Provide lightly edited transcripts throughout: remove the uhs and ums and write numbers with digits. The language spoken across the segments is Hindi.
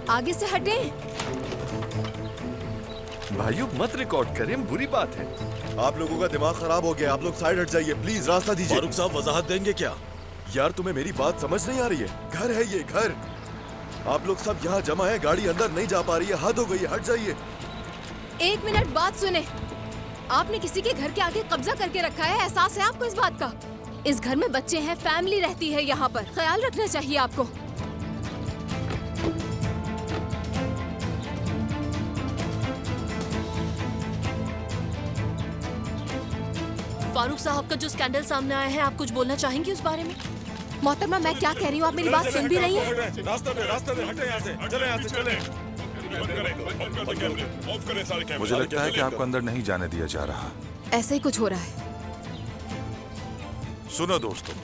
आगे से हटे। भाइयों मत रिकॉर्ड करें, बुरी बात है। आप लोगों का दिमाग खराब हो गया, आप लोग साइड हट जाइए प्लीज, रास्ता दीजिए। फारूक साहब वजाहत देंगे क्या? यार तुम्हें मेरी बात समझ नहीं आ रही है? घर है ये, घर। आप लोग सब यहाँ जमा है, गाड़ी अंदर नहीं जा पा रही है, हद हो गई है, हट जाइए। 1 मिनट बात सुने। आपने किसी के घर के आगे कब्जा करके रखा है, एहसास है आपको इस बात का? इस घर में बच्चे हैं, फैमिली रहती है यहाँ पर, ख्याल रखना चाहिए आपको। फारूक साहब का जो स्कैंडल सामने आया है, आप कुछ बोलना चाहेंगी उस बारे में? मोहतरमा, मैं क्या कह रही हूँ, आप मेरी बात सुन भी रही हैं? रास्ते हटे यहाँ से, चले यहाँ से, चले। मुझे लगता है कि आपको अंदर नहीं जाने दिया जा रहा। ऐसा ही कुछ हो रहा है। सुनो दोस्तों,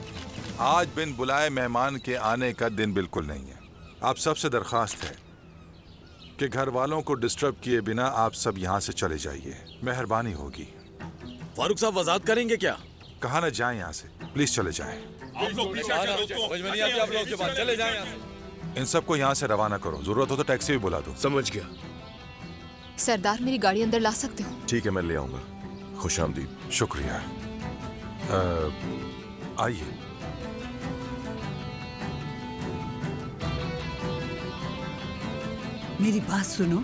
आज बिन बुलाए मेहमान के आने का दिन बिल्कुल नहीं है। आप सबसे दरखास्त है कि घर वालों को डिस्टर्ब किए बिना आप सब यहाँ से चले जाइए, मेहरबानी होगी। फारूक साहब वजाहत करेंगे क्या? कहा ना जाएं यहाँ से, प्लीज चले जाएं। चले जाएं यहाँ से। इन सबको यहाँ से रवाना करो, जरूरत हो तो टैक्सी भी बुला दो। समझ गया। सरदार, मेरी गाड़ी अंदर ला सकते हो? ठीक है, मैं ले आऊंगा। खुशामदीद। शुक्रिया। आइए। मेरी बात सुनो,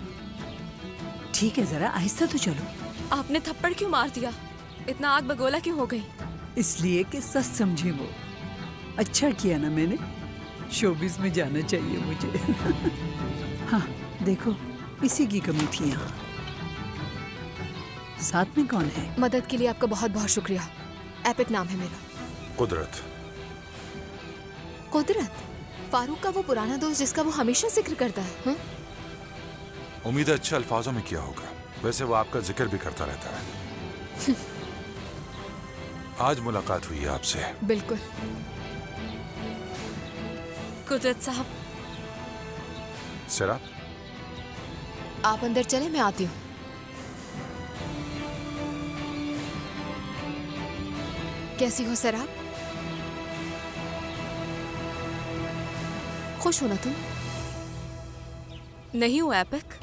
ठीक है, जरा आहिस्ता तो चलो। आपने थप्पड़ क्यों मार दिया? इतना आग बगोला क्यों हो गई? इसलिए कि सच समझे वो। अच्छा किया ना मैंने, शोबिस में जाना चाहिए मुझे। हाँ देखो, इसी की कमी थी यहाँ। साथ में कौन है? मदद के लिए आपका बहुत बहुत शुक्रिया। एपिक नाम है मेरा। कुदरत। कुदरत? फारूक का वो पुराना दोस्त जिसका वो हमेशा जिक्र करता है। हा? उम्मीद है अच्छे अल्फाजों में किया होगा, वैसे वो आपका जिक्र भी करता रहता है। आज मुलाकात हुई है आपसे। बिल्कुल। कुदरत साहब। सिरा, आप अंदर चले, मैं आती हूँ। कैसी हो सराब? खुश हो ना तुम? नहीं हूँ एपिक।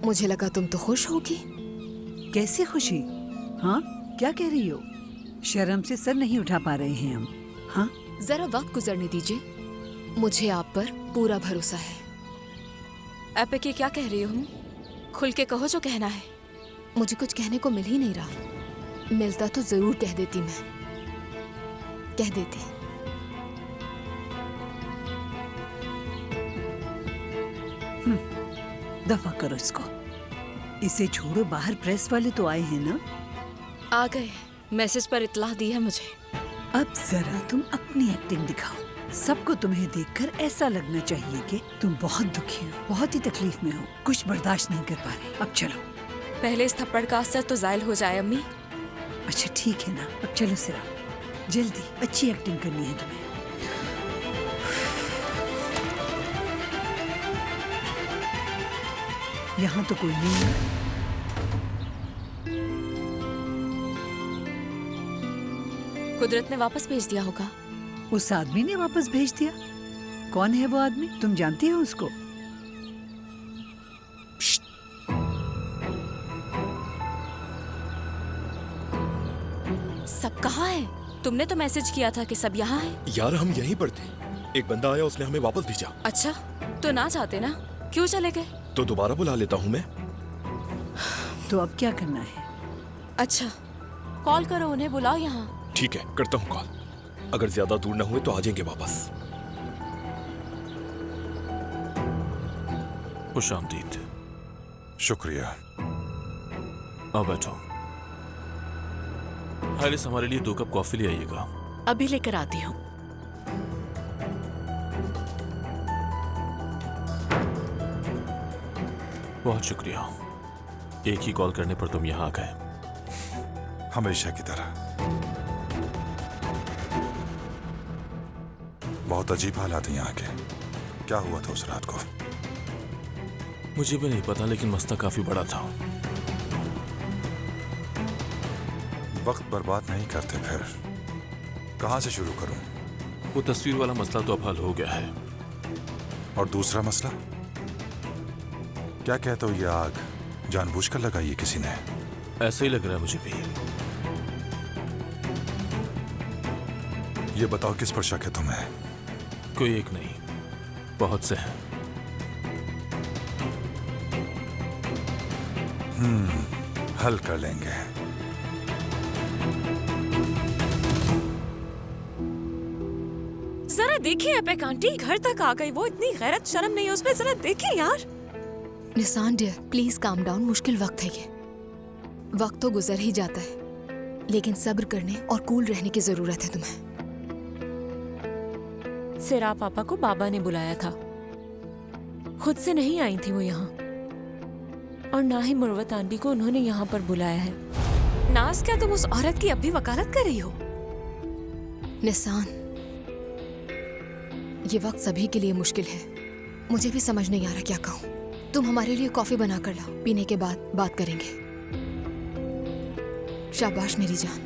मुझे लगा तुम तो खुश होगी। कैसी खुशी? हाँ, क्या कह रही हो? शर्म से सर नहीं उठा पा रहे हैं हम। हाँ, जरा वक्त गुजरने दीजिए, मुझे आप पर पूरा भरोसा है। एपिक, ये क्या कह रही हूँ? खुल के कहो जो कहना है। मुझे कुछ कहने को मिल ही नहीं रहा, मिलता तो जरूर कह देती। मैं कह देती। दफा करो इसको, इसे छोड़ो। बाहर प्रेस वाले तो आए हैं ना? आ गए, मैसेज पर इत्तला दी है मुझे। अब जरा तुम अपनी एक्टिंग दिखाओ। सबको तुम्हें देखकर ऐसा लगना चाहिए कि तुम बहुत दुखी हो, बहुत ही तकलीफ में हो, कुछ बर्दाश्त नहीं कर पा रहे। अब चलो। पहले इस थप्पड़ का असर तो जायल हो जाए अम्मी। अच्छा ठीक है ना, अब चलो सिरा, जल्दी। अच्छी एक्टिंग करनी है तुम्हें। यहाँ तो कोई नहीं है। कुदरत ने वापस भेज दिया होगा। उस आदमी ने वापस भेज दिया? कौन है वो आदमी? तुम जानती हो उसको? सब कहाँ है? तुमने तो मैसेज किया था कि सब यहाँ है। यार हम यहीं पर थे, एक बंदा आया, उसने हमें वापस भेजा। अच्छा, तो ना चाहते ना, क्यों चले गए? तो दोबारा बुला लेता हूँ मैं। तो अब क्या करना है? अच्छा, कॉल करो उन्हें, बुलाओ यहाँ। ठीक है, करता हूँ कॉल। अगर ज्यादा दूर ना हुए तो आ जाएंगे वापस। खुशामदीद। शुक्रिया। अब बैठो। हारिस, हमारे लिए 2 कप कॉफी ले आइएगा। अभी लेकर आती हूँ। बहुत शुक्रिया, एक ही कॉल करने पर तुम यहाँ आ गए। हमेशा की तरह। बहुत अजीब हालात हैं यहाँ के। क्या हुआ था उस रात को? मुझे भी नहीं पता, लेकिन मसला काफी बड़ा था। वक्त बर्बाद नहीं करते, फिर कहां से शुरू करूं? वो तस्वीर वाला मसला तो अब हल हो गया है। और दूसरा मसला क्या कहते हो? ये आग जानबूझकर लगाई है किसी ने? ऐसा ही लग रहा है मुझे भी। ये बताओ किस पर शक है तुम्हें? कोई एक नहीं, बहुत से हैं। हल कर लेंगे। जरा देखिए एपेक आंटी, घर तक आ गई वो। इतनी गैरत शर्म नहीं है उसमें, जरा देखिए यार। Nishan dear, please calm down. मुश्किल वक्त है ये। वक्त तो गुजर ही जाता है, लेकिन सब्र करने और कूल रहने की जरूरत है तुम्हें। सिरा पापा को बाबा ने बुलाया था, खुद से नहीं आई थी वो यहाँ। और ना ही मुरवत आंटी को उन्होंने यहाँ पर बुलाया है। नाज, क्या तुम उस औरत की अब भी वकालत कर रही हो? निसान, ये वक्त सभी के लिए मुश्किल है। मुझे भी समझ नहीं आ रहा क्या कहूँ। तुम हमारे लिए कॉफी बना कर लाओ, पीने के बाद बात करेंगे। शाबाश मेरी जान।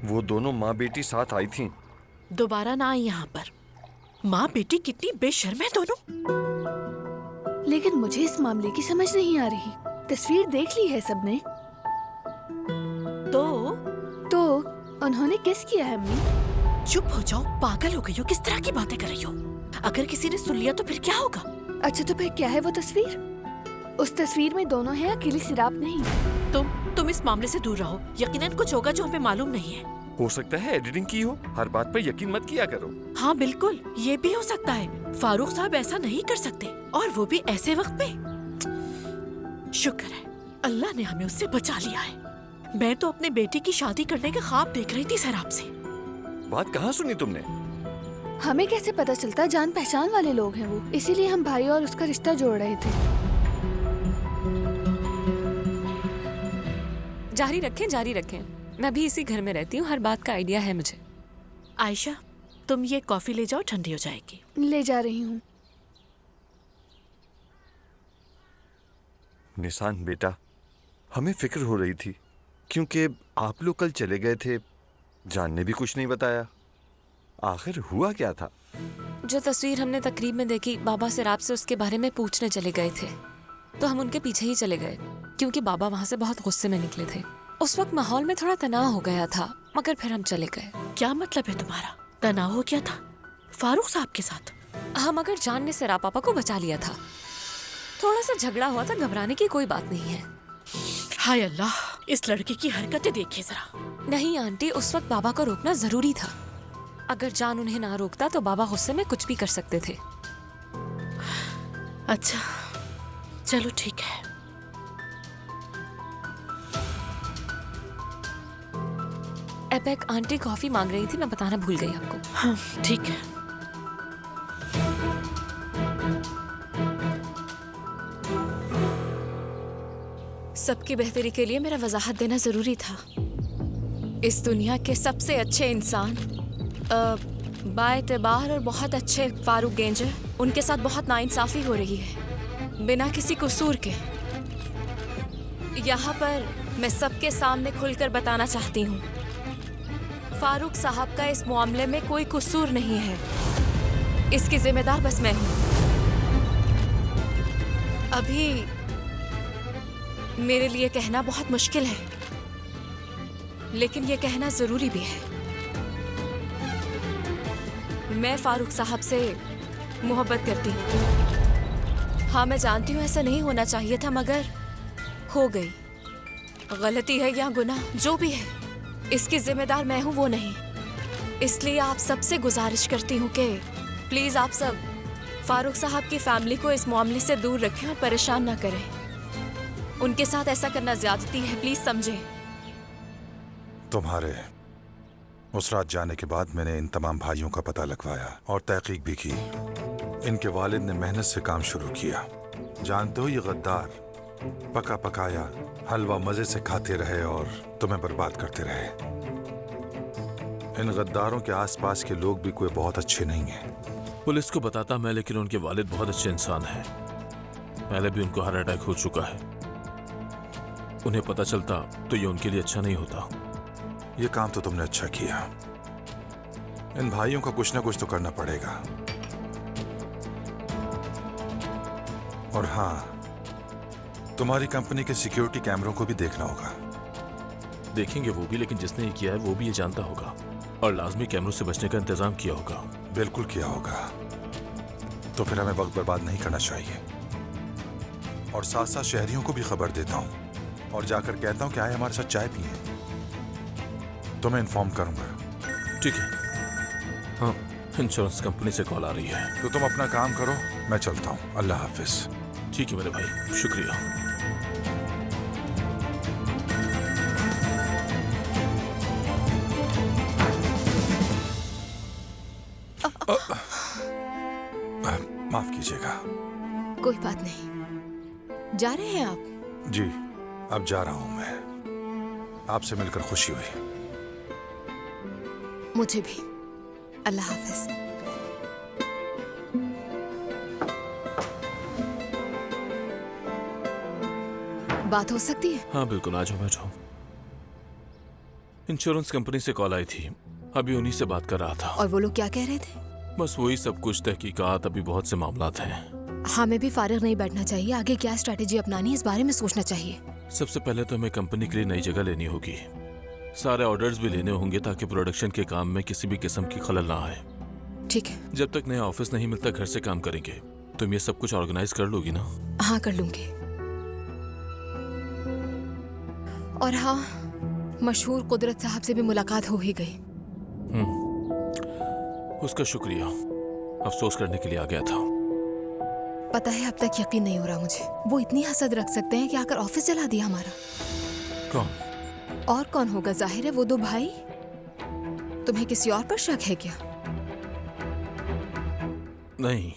वो दोनों माँ बेटी साथ आई थीं। दोबारा ना आई यहाँ पर। माँ बेटी कितनी बेशर्म है दोनों। लेकिन मुझे इस मामले की समझ नहीं आ रही। तस्वीर देख ली है सबने, तो उन्होंने किस किया है अम्मी? चुप हो जाओ, पागल हो गई हो? किस तरह की बातें कर रही हो? अगर किसी ने सुन लिया तो फिर क्या होगा? अच्छा तो फिर क्या है वो तस्वीर? उस तस्वीर में दोनों हैं, अकेली सिराप नहीं। तुम इस मामले से दूर रहो। यकीनन कुछ होगा जो हमें मालूम नहीं है। हो सकता है एडिटिंग की हो। हर बात पर यकीन मत किया करो। हाँ बिल्कुल, ये भी हो सकता है। फारूक साहब ऐसा नहीं कर सकते, और वो भी ऐसे वक्त पे। शुक्र है अल्लाह ने हमें उससे बचा लिया है। मैं तो अपने बेटी की शादी करने के ख्वाब देख रही थी सैराब से। बात कहाँ सुनी तुमने? हमें कैसे पता चलता? जान पहचान वाले लोग हैं वो, इसीलिए हम भाई और उसका रिश्ता जोड़ रहे थे। जारी रखें, जारी रखें। मैं भी इसी घर में रहती हूँ, हर बात का आइडिया है मुझे। आयशा, तुम ये कॉफी ले जाओ, ठंडी हो जाएगी। ले जा रही हूँ। निसान बेटा, हमें फिक्र हो रही थी क्योंकि आप लोग कल चले गए थे। जान ने भी कुछ नहीं बताया। आखिर हुआ क्या था? जो तस्वीर हमने तकरीब में देखी, बाबा सिराब से उसके बारे में पूछने चले गए थे, तो हम उनके पीछे ही चले गए क्योंकि बाबा वहाँ से बहुत गुस्से में निकले थे। उस वक्त माहौल में थोड़ा तनाव हो गया था, मगर फिर हम चले गए। क्या मतलब है तुम्हारा? तनाव हो गया था फारूक साहब के साथ? हाँ, मगर जान ने सिरा पापा को बचा लिया था। थोड़ा सा झगड़ा हुआ था, घबराने की कोई बात नहीं है। हाय अल्लाह, इस लड़के की हरकतें देखिए जरा। नहीं आंटी, उस वक्त बाबा को रोकना जरूरी था। अगर जान उन्हें ना रोकता तो बाबा गुस्से में कुछ भी कर सकते थे। अच्छा चलो ठीक है। एपेक आंटी कॉफी मांग रही थी, मैं बताना भूल गई आपको। हाँ ठीक है। सबकी बेहतरी के लिए मेरा वजाहत देना जरूरी था। इस दुनिया के सबसे अच्छे इंसान, बाएतबार और बहुत अच्छे फारूक गेंजर, उनके साथ बहुत नाइंसाफी हो रही है बिना किसी कसूर के। यहाँ पर मैं सबके सामने खुलकर बताना चाहती हूँ, फारूक साहब का इस मामले में कोई कसूर नहीं है। इसकी जिम्मेदार बस मैं हूँ। अभी मेरे लिए कहना बहुत मुश्किल है, लेकिन ये कहना जरूरी भी है। मैं फारूक साहब से मोहब्बत करती हूँ। हाँ मैं जानती हूँ ऐसा नहीं होना चाहिए था, मगर हो गई। गलती है या गुनाह जो भी है, इसकी जिम्मेदार मैं हूँ, वो नहीं। इसलिए आप सबसे गुजारिश करती हूँ कि प्लीज आप सब फारूक साहब की फैमिली को इस मामले से दूर रखें और परेशान ना करें। उनके साथ ऐसा करना ज्यादती है, प्लीज समझें। तुम्हारे उस रात जाने के बाद मैंने इन तमाम भाइयों का पता लगवाया और तहकीक भी की। इनके वालिद ने मेहनत से काम शुरू किया। जानते हो, ये गद्दार पका पकाया हलवा मजे से खाते रहे और तुम्हें बर्बाद करते रहे। इन गद्दारों के आसपास के लोग भी कोई बहुत अच्छे नहीं हैं। पुलिस को बताता मैं, लेकिन उनके वालिद बहुत अच्छे इंसान हैं। पहले भी उनको हार्ट अटैक हो चुका है। उन्हें पता चलता तो ये उनके लिए अच्छा नहीं होता। ये काम तो तुमने अच्छा किया। इन भाइयों को कुछ ना कुछ तो करना पड़ेगा। और हाँ, तुम्हारी कंपनी के सिक्योरिटी कैमरों को भी देखना होगा। देखेंगे वो भी, लेकिन जिसने ये किया है वो भी ये जानता होगा और लाजमी कैमरों से बचने का इंतजाम किया होगा। बिल्कुल किया होगा। तो फिर हमें वक्त बर्बाद नहीं करना चाहिए। और साथ साथ शहरियों को भी खबर देता हूँ और जाकर कहता हूँ कि आए हमारे साथ चाय पिए। तुम्हें इन्फॉर्म करूंगा। ठीक है। हाँ, इंश्योरेंस कंपनी से कॉल आ रही है। तो तुम अपना काम करो, मैं चलता हूँ। अल्लाह हाफिज। ठीक है मेरे भाई, शुक्रिया। माफ कीजिएगा। कोई बात नहीं। जा रहे हैं आप? जी, अब जा रहा हूं मैं। आपसे मिलकर खुशी हुई। मुझे भी। अल्लाह हाफिज। बात हो सकती है? हाँ बिल्कुल, आ जाओ बैठो। इंश्योरेंस कंपनी से कॉल आई थी, अभी उन्हीं से बात कर रहा था। और वो लोग क्या कह रहे थे? बस वही सब कुछ, तहकीकात, अभी बहुत से मामलात हैं। हमें भी फारिग नहीं बैठना चाहिए। आगे क्या स्ट्रैटेजी अपनानी है इस बारे में सोचना चाहिए। सबसे पहले तो हमें कंपनी के लिए नई जगह लेनी होगी। सारे ऑर्डर्स भी लेने होंगे ताकि प्रोडक्शन के काम में किसी भी किस्म की खलल ना आए। ठीक है। जब तक नया ऑफिस नहीं मिलता घर से काम करेंगे। तुम ये सब कुछ ऑर्गेनाइज कर लोगी ना? हाँ कर लूंगी। और हाँ, मशहूर कुदरत साहब से भी मुलाकात हो ही गई। उसका शुक्रिया। अफसोस करने के लिए आ गया था। पता है, अब तक यकीन नहीं हो रहा मुझे। वो इतनी हसद रख सकते हैं कि आकर ऑफिस जला दिया हमारा। कौन? और कौन होगा? जाहिर है वो दो भाई। तुम्हें किसी और पर शक है क्या? नहीं।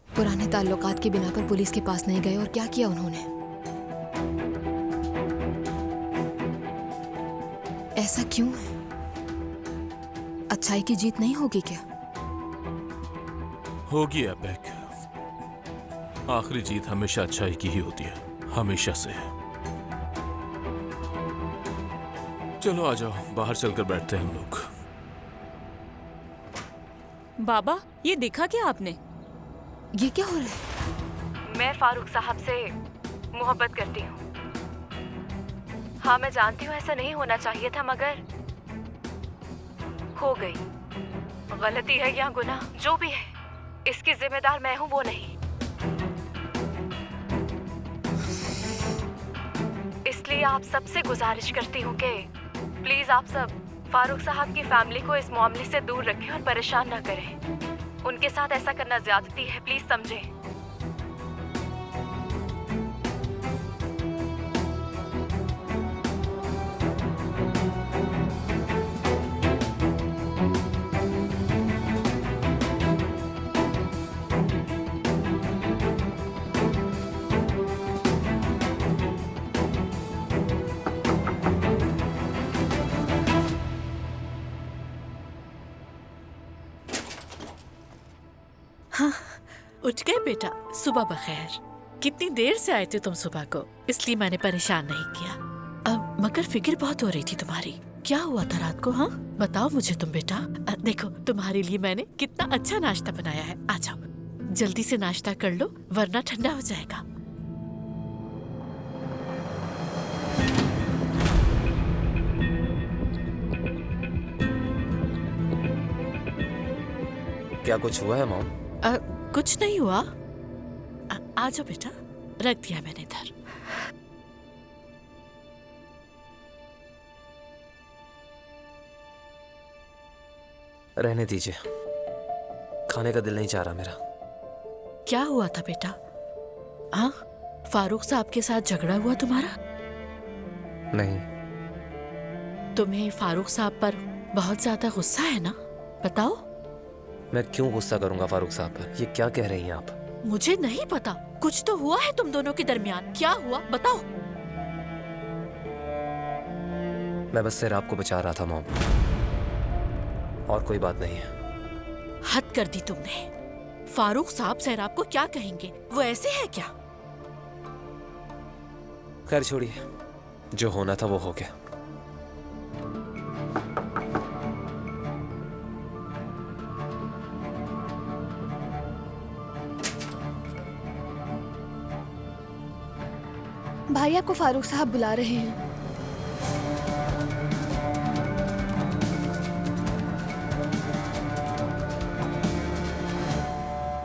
पुराने ताल्लुकात की बिना पर पुलिस के पास नहीं गए और क्या किया उन्होंने? ऐसा क्यों है? अच्छाई की जीत नहीं होगी क्या? होगी एपेक। आखिरी जीत हमेशा अच्छाई की ही होती है, हमेशा से। चलो आ जाओ, बाहर चलकर बैठते हैं हम लोग। बाबा, ये देखा क्या आपने? ये क्या हो रहा है? मैं फारूक साहब से मोहब्बत करती हूँ। हाँ मैं जानती हूँ ऐसा नहीं होना चाहिए था, मगर हो गई। गलती है या गुनाह, जो भी है, इसकी जिम्मेदार मैं हूँ, वो नहीं। इसलिए आप सबसे गुजारिश करती हूँ कि प्लीज आप सब फारूक साहब की फैमिली को इस मामले से दूर रखें और परेशान ना करें। उनके साथ ऐसा करना ज्यादती है, प्लीज समझें। उठ गए बेटा? सुबह बखैर। कितनी देर से आए थे तुम सुबह को, इसलिए मैंने परेशान नहीं किया। अब मगर फिक्र बहुत हो रही थी तुम्हारी। क्या हुआ था रात को? हाँ बताओ मुझे तुम बेटा। देखो तुम्हारे लिए मैंने कितना अच्छा नाश्ता बनाया है। आ जाओ, जल्दी से नाश्ता कर लो वरना ठंडा हो जाएगा। क्या कुछ हुआ है मॉम? कुछ नहीं हुआ। आ जाओ बेटा, रख दिया मैंने इधर। रहने दीजिए, खाने का दिल नहीं चाह रहा मेरा। क्या हुआ था बेटा? हाँ, फारूक साहब के साथ झगड़ा हुआ तुम्हारा? नहीं। तुम्हें फारूक साहब पर बहुत ज्यादा गुस्सा है ना? बताओ। मैं क्यों गुस्सा करूंगा फारूक साहब पर? ये क्या कह रही हैं आप? मुझे नहीं पता, कुछ तो हुआ है तुम दोनों के दरमियान। क्या हुआ बताओ। मैं बस सिर्फ आपको बचा रहा था मॉम, और कोई बात नहीं है। हद कर दी तुमने। फारूक साहब सैराब को क्या कहेंगे? वो ऐसे है क्या? खैर छोड़िए, जो होना था वो हो गया। भाई आपको फारूक साहब बुला रहे हैं।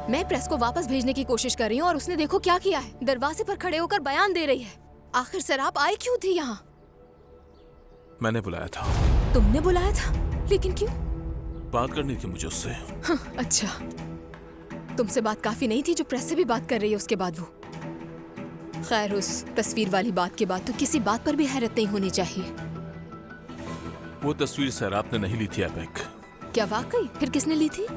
मैं प्रेस को वापस भेजने की कोशिश कर रही हूँ और उसने देखो क्या किया है, दरवाजे पर खड़े होकर बयान दे रही है। आखिर सर आप आई क्यों थी यहाँ? मैंने बुलाया था। तुमने बुलाया था? लेकिन क्यों? बात करनी थी मुझे उससे। हाँ, अच्छा, तुमसे बात काफी नहीं थी जो प्रेस से भी बात कर रही है उसके बाद वो। खैर, उस तस्वीर वाली बात के बाद तो किसी बात पर भी हैरत नहीं होनी चाहिए। वो तस्वीर सर आपने नहीं ली थी एपिक। क्या वाकई? फिर किसने ली थी?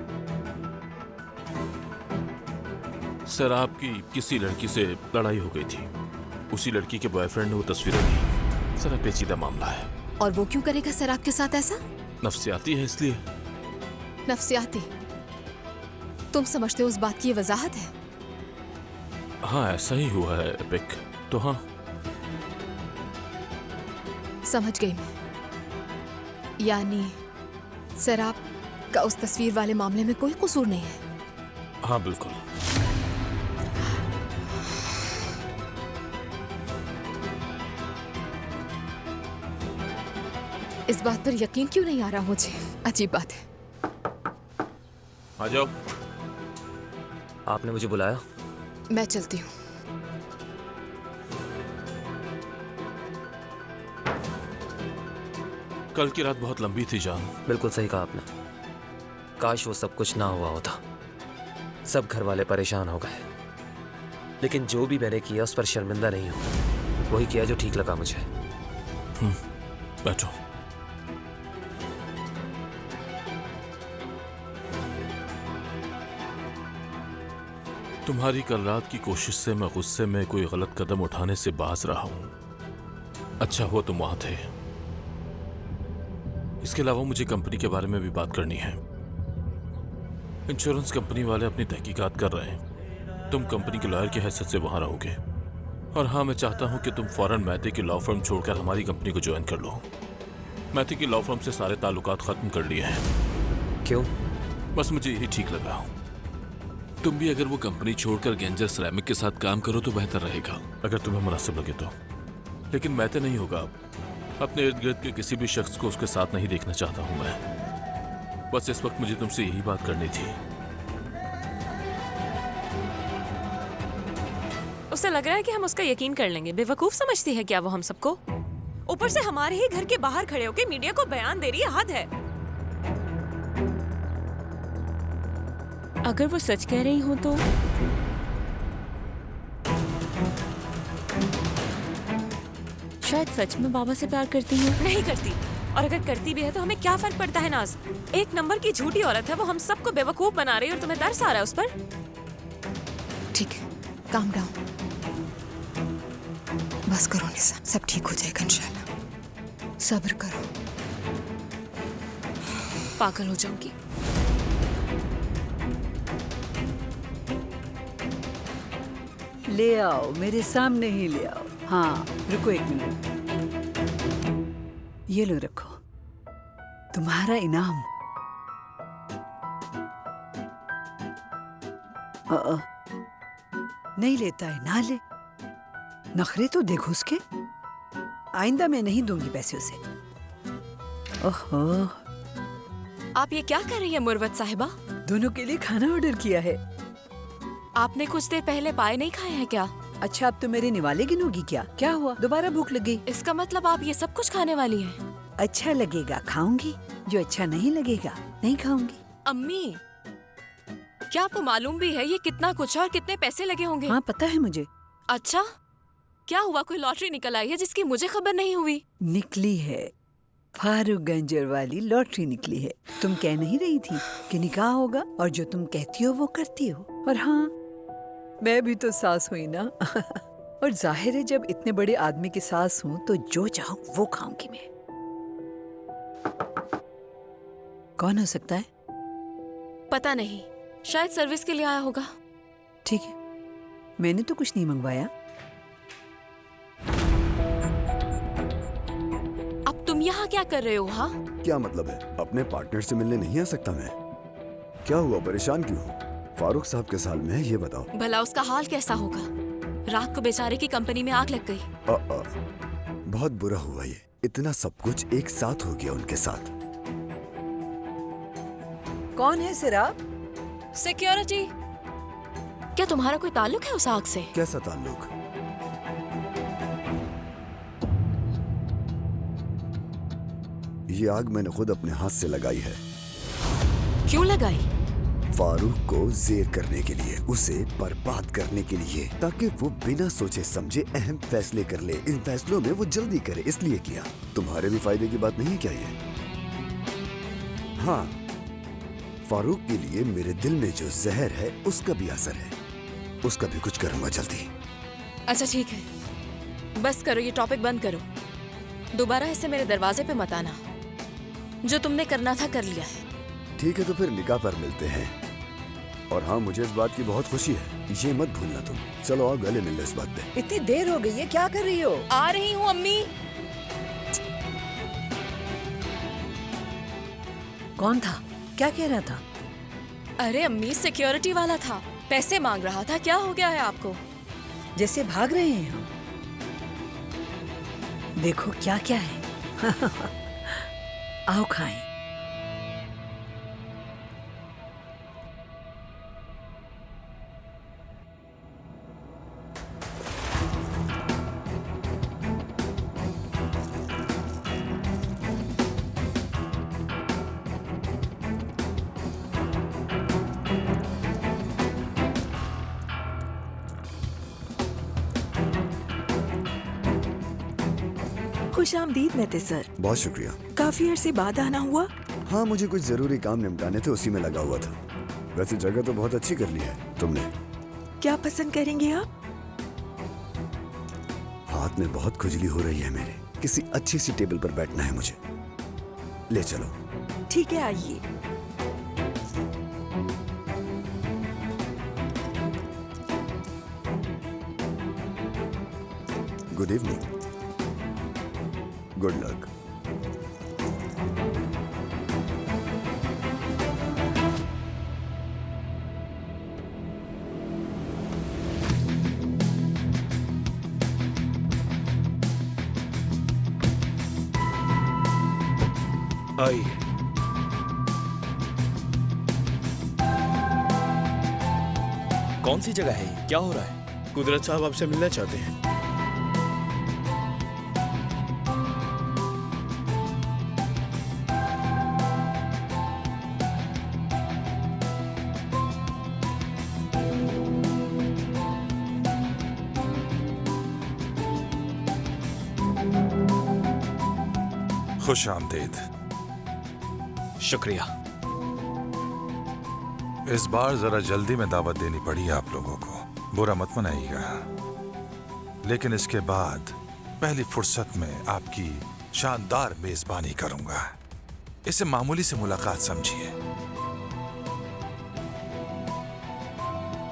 सर आपकी किसी लड़की से लड़ाई हो गई थी, उसी लड़की के बॉयफ्रेंड ने वो तस्वीरें ली। सर पेचीदा मामला है। और वो क्यों करेगा सर आपके साथ ऐसा? नफ्सियाती है इसलिए। नफ्सियाती? तुम समझते हो उस बात की ये वजाहत है? हाँ ऐसा ही हुआ है एपिक। तो हाँ समझ गई मैं। यानी सर आप का उस तस्वीर वाले मामले में कोई कसूर नहीं है? हाँ बिल्कुल। इस बात पर यकीन क्यों नहीं आ रहा मुझे? अजीब बात है। आ जाओ। आपने मुझे बुलाया? मैं चलती हूँ। कल की रात बहुत लंबी थी जान। बिल्कुल सही कहा आपने। काश वो सब कुछ ना हुआ होता। सब घर वाले परेशान हो गए, लेकिन जो भी मैंने किया उस पर शर्मिंदा नहीं हूँ। वही किया जो ठीक लगा मुझे। बैठो। तुम्हारी कल रात की कोशिश से मैं गुस्से में कोई गलत कदम उठाने से बाज रहा हूं। अच्छा हुआ तुम वहां थे। इसके अलावा मुझे कंपनी के बारे में भी बात करनी है। इंश्योरेंस कंपनी वाले अपनी तहकीकात कर रहे हैं। तुम कंपनी के लॉयर की हैसियत से वहां रहोगे। और हाँ, मैं चाहता हूं कि तुम फौरन मैथे की लॉ फर्म छोड़कर हमारी कंपनी को ज्वाइन कर लो। मैथे की लॉ फर्म से सारे ताल्लुकात खत्म कर लिए हैं। क्यों? बस मुझे यही ठीक लगा। तुम भी अगर वो कंपनी छोड़कर गेंजर सिरेमिक के साथ काम करो तो बेहतर रहेगा, अगर तुम्हें मुनासिब लगे तो। लेकिन मैथे नहीं होगा। अपने इर्द गिर्द के किसी भी शख्स को उसके साथ नहीं देखना चाहता हूं मैं। बस इस वक्त मुझे तुमसे यही बात करनी थी। उसे लग रहा है कि हम उसका यकीन कर लेंगे। बेवकूफ समझती है क्या वो हम सबको? ऊपर से हमारे ही घर के बाहर खड़े होकर मीडिया को बयान दे रही है। हद है। अगर वो सच कह रही हो तो शायद सच में बाबा से प्यार करती है। नहीं करती, और अगर करती भी है तो हमें क्या फर्क पड़ता है नाज? एक नंबर की झूठी औरत है वो। हम सबको बेवकूफ बना रही है और तुम्हें तरस आ रहा है उस पर? ठीक है, काम डाउन। बस करो निसा, सब ठीक हो जाएगा इंशाल्लाह। सब्र करो। पागल हो जाऊंगी। ले आओ, मेरे सामने ही ले आओ। हाँ रुको एक मिनट। ये लो रखो, तुम्हारा इनाम। नहीं लेता है ना ले। नखरे तो देखो उसके। आइंदा मैं नहीं दूंगी पैसे उसे। ओहो, आप ये क्या कर रही है मुरवत साहिबा? दोनों के लिए खाना ऑर्डर किया है। आपने कुछ देर पहले पाए नहीं खाए हैं क्या? अच्छा, अब तो मेरे निवाले गिनोगी क्या? क्या हुआ, दोबारा भूख लगी? इसका मतलब आप ये सब कुछ खाने वाली हैं? अच्छा लगेगा खाऊंगी, जो अच्छा नहीं लगेगा नहीं खाऊंगी। अम्मी, क्या आपको मालूम भी है ये कितना कुछ है और कितने पैसे लगे होंगे? हाँ पता है मुझे। अच्छा, क्या हुआ, कोई लॉटरी निकल आई है जिसकी मुझे खबर नहीं हुई? निकली है, फारूक गंजर वाली लॉटरी निकली है। तुम कह नहीं रही थी कि निकाह होगा और जो तुम कहती हो वो करती हो। और हाँ, मैं भी तो सास हुई ना। और जाहिर है जब इतने बड़े आदमी की सास हूँ तो जो चाहूँ वो खाऊंगी मैं। कौन हो सकता है? पता नहीं, शायद सर्विस के लिए आया होगा। ठीक है, मैंने तो कुछ नहीं मंगवाया। यहाँ क्या कर रहे हो? हाँ, क्या मतलब है? अपने पार्टनर से मिलने नहीं आ सकता मैं? क्या हुआ, परेशान क्यों हो? फारूक साहब के साल में है, ये बताओ। भला उसका हाल कैसा होगा? रात को बेचारे की कंपनी में आग लग गई। बहुत बुरा हुआ ये। इतना सब कुछ एक साथ हो गया उनके साथ। कौन है सिराब? सिक्योरिटी। क्या तुम्हारा कोई ताल्लुक है उस आग से? कैसा ताल्लुक? ये आग मैंने खुद अपने हाथ से लगाई है। क्यों लगाई? फारूक को जेर करने के लिए, उसे बर्बाद करने के लिए, ताकि वो बिना सोचे समझे अहम फैसले कर ले। इन फैसलों में वो जल्दी करे, इसलिए किया। तुम्हारे भी फायदे की बात नहीं क्या ये? हाँ, फारूक के लिए मेरे दिल में जो जहर है उसका भी असर है। उसका भी कुछ करूंगा जल्दी। अच्छा ठीक है, बस करो, ये टॉपिक बंद करो। दोबारा ऐसे मेरे दरवाजे पे मत आना। जो तुमने करना था कर लिया है। ठीक है, तो फिर निकाह पर मिलते हैं। और हाँ, मुझे इस बात की बहुत खुशी है, ये मत भूलना तुम। चलो आओ, गले मिल लो इस बात पे। इतनी देर हो गई है, क्या कर रही हो? आ रही हूँ अम्मी। कौन था? क्या कह रहा था? अरे अम्मी, सिक्योरिटी वाला था, पैसे मांग रहा था। क्या हो गया है आपको? जैसे भाग रहे हैं हम। देखो क्या क्या है। आओ खाएं। खुशामदीद मेहते सर। बहुत शुक्रिया। काफी अरसे बाद आना हुआ। हाँ, मुझे कुछ जरूरी काम निपटाने थे, उसी में लगा हुआ था। वैसे जगह तो बहुत अच्छी कर ली है तुमने। क्या पसंद करेंगे आप? हाथ में बहुत खुजली हो रही है मेरे। किसी अच्छी सी टेबल पर बैठना है मुझे। ले चलो। ठीक है, आइए। Good evening. Good luck. आइए। कौन सी जगह है ये? क्या हो रहा है? कुदरत साहब आपसे मिलना चाहते हैं। खुश आमदीद। शुक्रिया। इस बार जरा जल्दी में दावत देनी पड़ी आप लोगों को, बुरा मत मनाइएगा। लेकिन इसके बाद पहली फुर्सत में आपकी शानदार मेजबानी करूंगा। इसे मामूली से मुलाकात समझिए।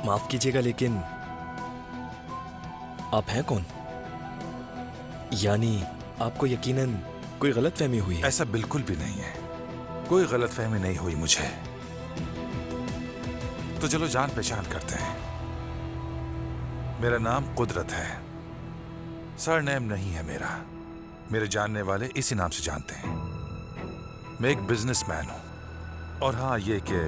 माफ कीजिएगा, लेकिन आप हैं कौन? यानी आपको यकीनन कोई गलतफहमी हुई है? ऐसा बिल्कुल भी नहीं है, कोई गलतफहमी नहीं हुई मुझे। तो चलो जान पहचान करते हैं। मेरा नाम कुदरत है, सरनेम नहीं है मेरा। मेरे जानने वाले इसी नाम से जानते हैं। मैं एक बिजनेसमैन हूं। और हाँ, ये कि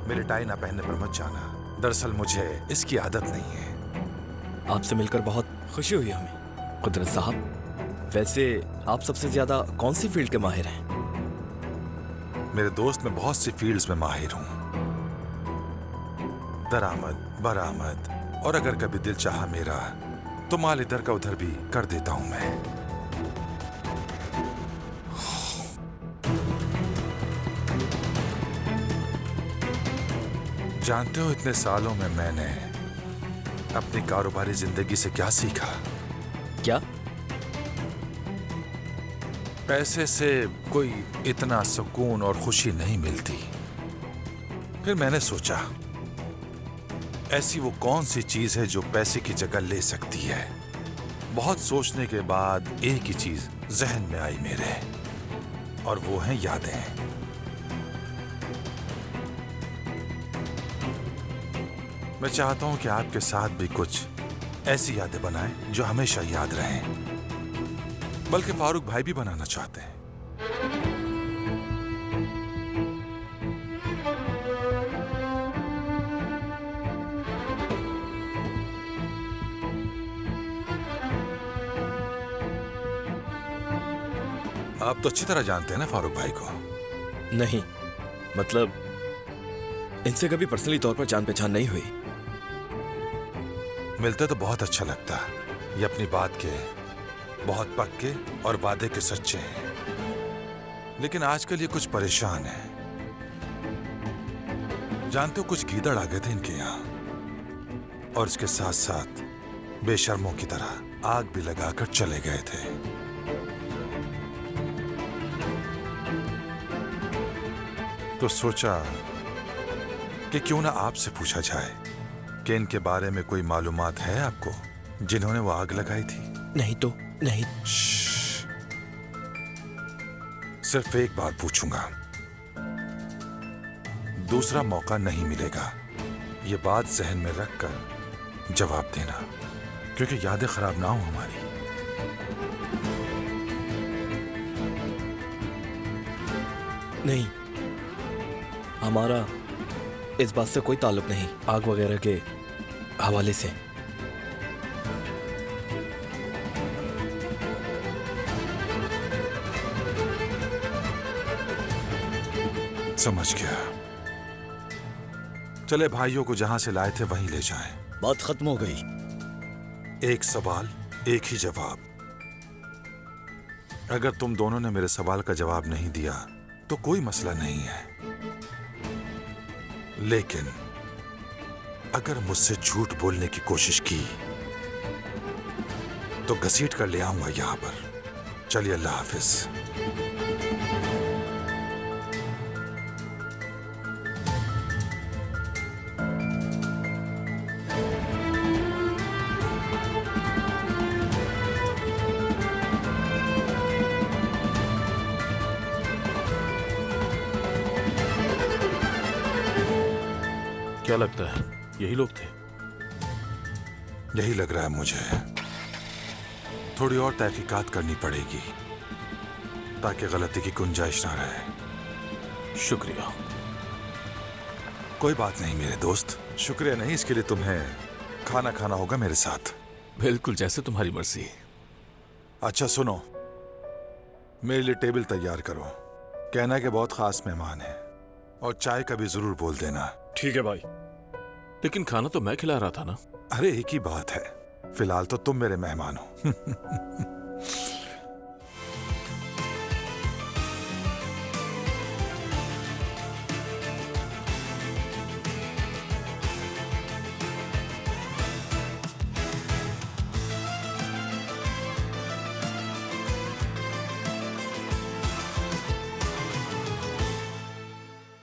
मेरे टाई ना पहनने पर मत जाना, दरअसल मुझे इसकी आदत नहीं है। आपसे मिलकर बहुत खुशी हुई हमें। कुदरत साहब, वैसे आप सबसे ज्यादा कौन सी फील्ड के माहिर हैं? मेरे दोस्त मैं बहुत सी फील्ड्स में माहिर हूं। दरामद, बरामद, और अगर कभी दिल चाहा मेरा तो माल इधर का उधर भी कर देता हूं मैं। जानते हो, इतने सालों में मैंने अपनी कारोबारी जिंदगी से क्या सीखा? क्या? पैसे से कोई इतना सुकून और खुशी नहीं मिलती। फिर मैंने सोचा, ऐसी वो कौन सी चीज है जो पैसे की जगह ले सकती है। बहुत सोचने के बाद एक ही चीज जहन में आई मेरे, और वो हैं यादें। मैं चाहता हूं कि आपके साथ भी कुछ ऐसी यादें बनाएं जो हमेशा याद रहें। बल्कि फारूक भाई भी बनाना चाहते हैं। आप तो अच्छी तरह जानते हैं ना फारूक भाई को। नहीं, मतलब इनसे कभी पर्सनली तौर पर जान पहचान नहीं हुई। मिलते तो बहुत अच्छा लगता। ये अपनी बात के बहुत पक्के और वादे के सच्चे हैं, लेकिन आजकल ये कुछ परेशान है। जानते हो, कुछ गीदड़ आ गए थे इनके यहाँ, और इसके साथ साथ बेशर्मों की तरह आग भी लगाकर चले गए थे। तो सोचा कि क्यों ना आपसे पूछा जाए कि इनके बारे में कोई मालूमात है आपको, जिन्होंने वो आग लगाई थी? नहीं तो नहीं। सिर्फ एक बार पूछूंगा, दूसरा मौका नहीं मिलेगा। ये बात जहन में रखकर जवाब देना, क्योंकि यादें खराब ना हो हमारी। नहीं, हमारा इस बात से कोई ताल्लुक नहीं, आग वगैरह के हवाले से। समझ गया। चले भाइयों को जहां से लाए थे वहीं ले जाएं। बात खत्म हो गई। एक सवाल, एक ही जवाब। अगर तुम दोनों ने मेरे सवाल का जवाब नहीं दिया तो कोई मसला नहीं है, लेकिन अगर मुझसे झूठ बोलने की कोशिश की तो घसीट कर ले आऊंगा यहां पर। चलिए, अल्लाह हाफिज। क्या लगता है यही लोग थे? यही लग रहा है मुझे। थोड़ी और तहकीकात करनी पड़ेगी ताकि गलती की गुंजाइश ना रहे। शुक्रिया। कोई बात नहीं मेरे दोस्त, शुक्रिया नहीं, इसके लिए तुम्हें खाना खाना होगा मेरे साथ। बिल्कुल, जैसे तुम्हारी मर्जी। अच्छा सुनो, मेरे लिए टेबल तैयार करो। कहना कि बहुत खास मेहमान है, और चाय का भी जरूर बोल देना। ठीक है भाई। लेकिन खाना तो मैं खिला रहा था ना। अरे एक ही बात है, फिलहाल तो तुम मेरे मेहमान हो।